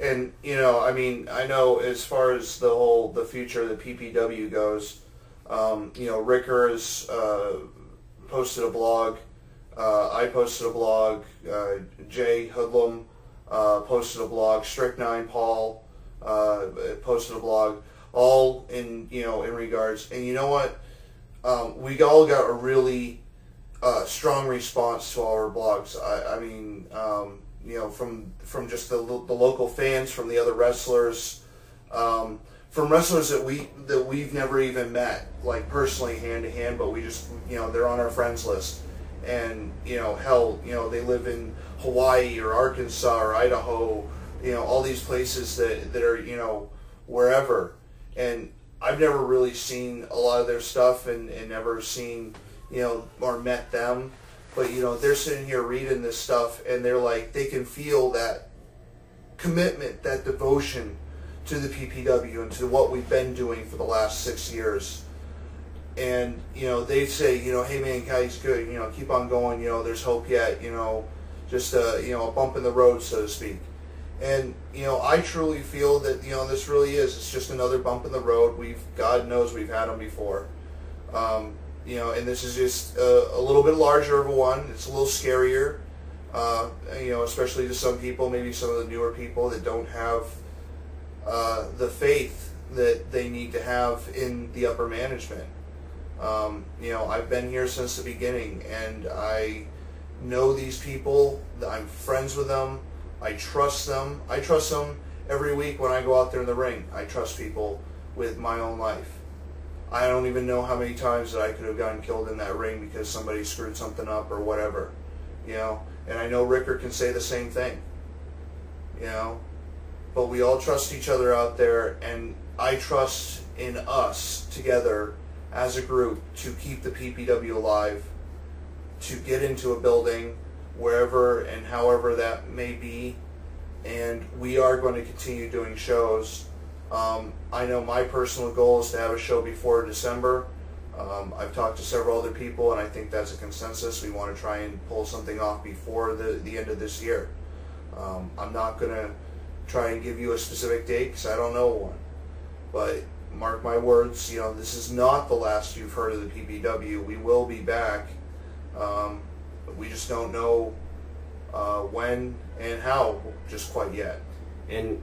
And, I mean, I know as far as the future of the PPW goes, Ricker has posted a blog. I posted a blog. Jay Hoodlum posted a blog. Strychnine Paul posted a blog. All in regards. And you know what? We all got a really strong response to all our blogs. I mean, from just the local fans, from the other wrestlers, from wrestlers that we've never even met, like personally hand to hand, but we just they're on our friends list, and hell, they live in Hawaii or Arkansas or Idaho, all these places that are wherever, and I've never really seen a lot of their stuff and never seen or met them. But, they're sitting here reading this stuff, and they're like, they can feel that commitment, that devotion to the PPW and to what we've been doing for the last 6 years. And, they say, hey man, guys, good, keep on going, there's hope yet, just a bump in the road, so to speak. And, I truly feel that, this really is, it's just another bump in the road. God knows we've had them before. And this is just a little bit larger of a one. It's a little scarier, especially to some people, maybe some of the newer people that don't have the faith that they need to have in the upper management. I've been here since the beginning, and I know these people. I'm friends with them. I trust them. I trust them every week when I go out there in the ring. I trust people with my own life. I don't even know how many times that I could have gotten killed in that ring because somebody screwed something up or whatever, And I know Ricker can say the same thing, But we all trust each other out there, and I trust in us together as a group to keep the PPW alive, to get into a building wherever and however that may be, and we are going to continue doing shows. I know my personal goal is to have a show before December. I've talked to several other people, and I think that's a consensus. We want to try and pull something off before the end of this year. I'm not going to try and give you a specific date because I don't know one. But mark my words, this is not the last you've heard of the PPW. We will be back. But we just don't know when and how just quite yet. And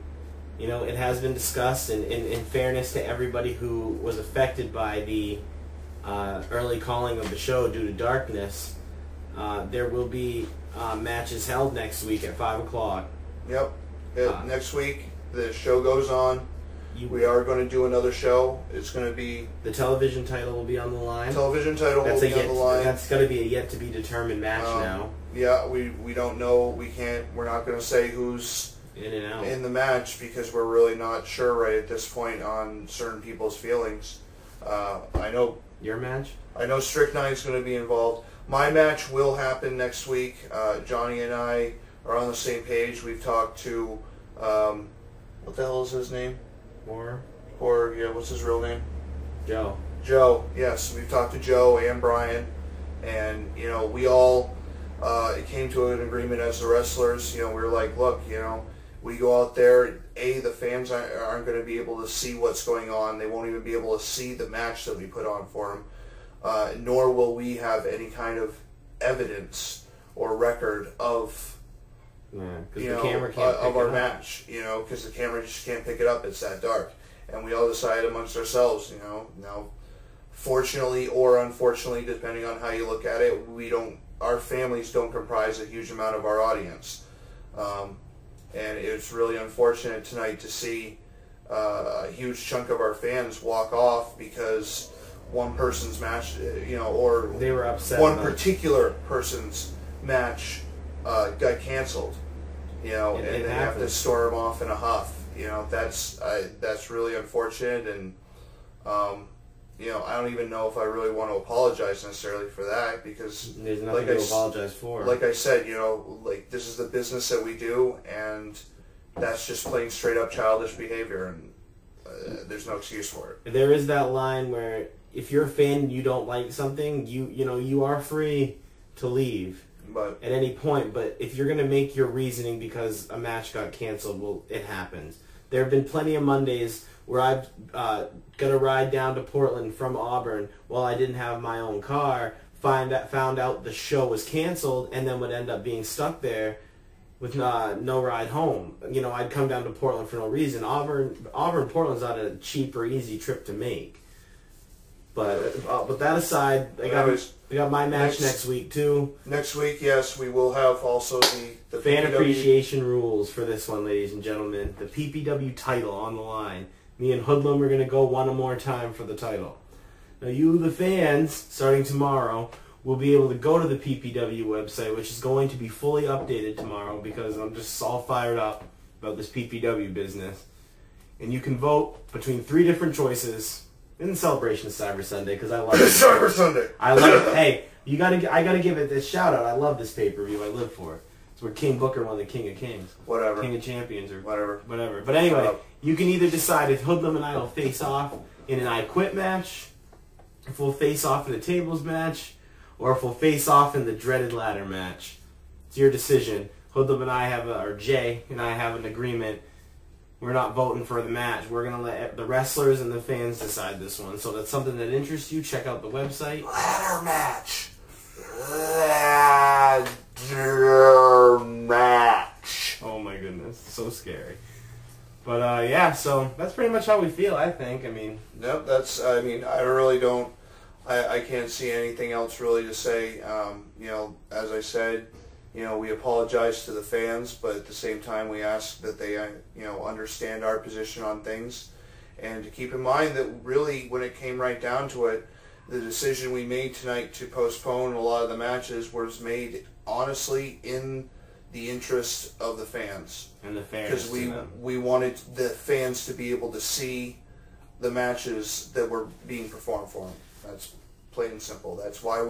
it has been discussed, and in fairness to everybody who was affected by the early calling of the show due to darkness, there will be matches held next week at 5 o'clock. Yep. Next week, the show goes on. We are going to do another show. It's going to be... The television title will be on the line. Television title will be on the line. That's going to be a yet-to-be-determined match now. Yeah, we don't know. We're not going to say who's in and out in the match because we're really not sure right at this point on certain people's feelings. I know your match. I know Strychnine is going to be involved. My match will happen next week. Johnny and I are on the same page. We've talked to what the hell is his name? Yeah, what's his real name? Joe. Yes, we've talked to Joe and Brian, and we all came to an agreement as the wrestlers. We were like, look, we go out there, the fans aren't going to be able to see what's going on. They won't even be able to see the match that we put on for them, nor will we have any kind of evidence or record of the camera can't of our match, because the camera just can't pick it up. It's that dark. And we all decided amongst ourselves, now, fortunately or unfortunately, depending on how you look at it, our families don't comprise a huge amount of our audience. And it's really unfortunate tonight to see a huge chunk of our fans walk off because one person's match, or they were upset. One particular person's match got canceled, and they have to storm off in a huff. That's really unfortunate, and I don't even know if I really want to apologize necessarily for that because there's nothing to apologize for. Like I said, this is the business that we do, and that's just plain straight up childish behavior, and there's no excuse for it. There is that line where if you're a fan and you don't like something, you are free to leave. But at any point. But if you're going to make your reasoning because a match got canceled, well, it happens. There have been plenty of Mondays where I've got to ride down to Portland from Auburn while I didn't have my own car, found out the show was canceled, and then would end up being stuck there with no ride home. You know, I'd come down to Portland for no reason. Portland's not a cheap or easy trip to make. But that aside, I got my match next week too. Next week, yes, we will have also the fan PPW. appreciation rules for this one, ladies and gentlemen. The PPW title on the line. Me and Hoodlum are going to go one more time for the title. Now, you, the fans, starting tomorrow, will be able to go to the PPW website, which is going to be fully updated tomorrow because I'm just all fired up about this PPW business. And you can vote between 3 different choices in the celebration of Cyber Sunday because I love it. Cyber Sunday. I love it. Hey, I gotta give it this shout out. I love this pay-per-view. I live for it. It's where King Booker won the King of Kings. Whatever. King of Champions or whatever. But anyway, you can either decide if Hoodlum and I will face off in an I Quit match, if we'll face off in a tables match, or if we'll face off in the dreaded ladder match. It's your decision. Hoodlum and I Jay and I have an agreement. We're not voting for the match. We're going to let the wrestlers and the fans decide this one. So that's something that interests you. Check out the website. Ladder match. Ladder match. Oh my goodness. So scary. But yeah, so that's pretty much how we feel, I think. I mean... Nope, I really don't... I can't see anything else really to say. You know, as I said... You know, we apologize to the fans, but at the same time we ask that they, you know, understand our position on things. And to keep in mind that really, when it came right down to it, the decision we made tonight to postpone a lot of the matches was made, honestly, in the interest of the fans. And the fans. Because we wanted the fans to be able to see the matches that were being performed for them. That's plain and simple. That's why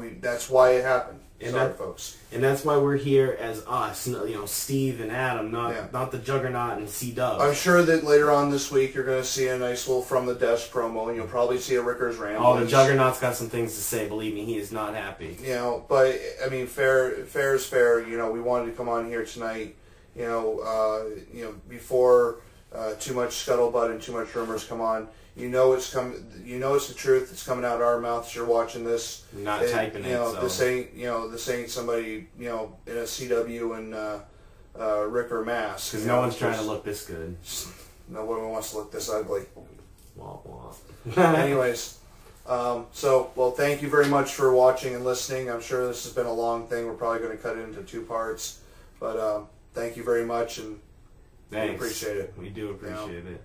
it happened. Sorry, folks. And that's why we're here as us, you know, Steve and Adam, not the Juggernaut and C-Dub. I'm sure that later on this week you're going to see a nice little From the Desk promo, and you'll probably see a Ricker's Ramblings. Oh, the Juggernaut's got some things to say. Believe me, he is not happy. You know, but, I mean, fair is fair. You know, we wanted to come on here tonight, you know, before too much scuttlebutt and too much rumors come on. You know it's the truth. It's coming out of our mouths. You're watching this. You're not typing it. So. This ain't somebody, you know, in a CW and Ricker mask. Because no one's trying to look this good. No one wants to look this ugly. Wah, wah. Anyways, well, thank you very much for watching and listening. I'm sure this has been a long thing. We're probably going to cut it into 2 parts, but thank you very much, and Thanks. we appreciate it. We do appreciate it.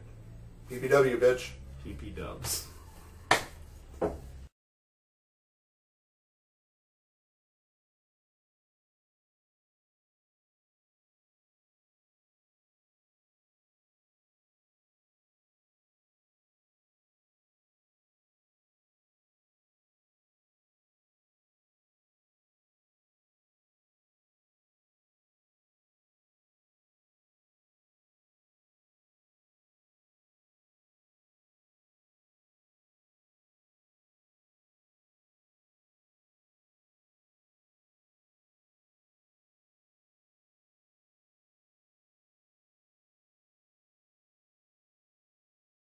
PPW, bitch. PP dubs.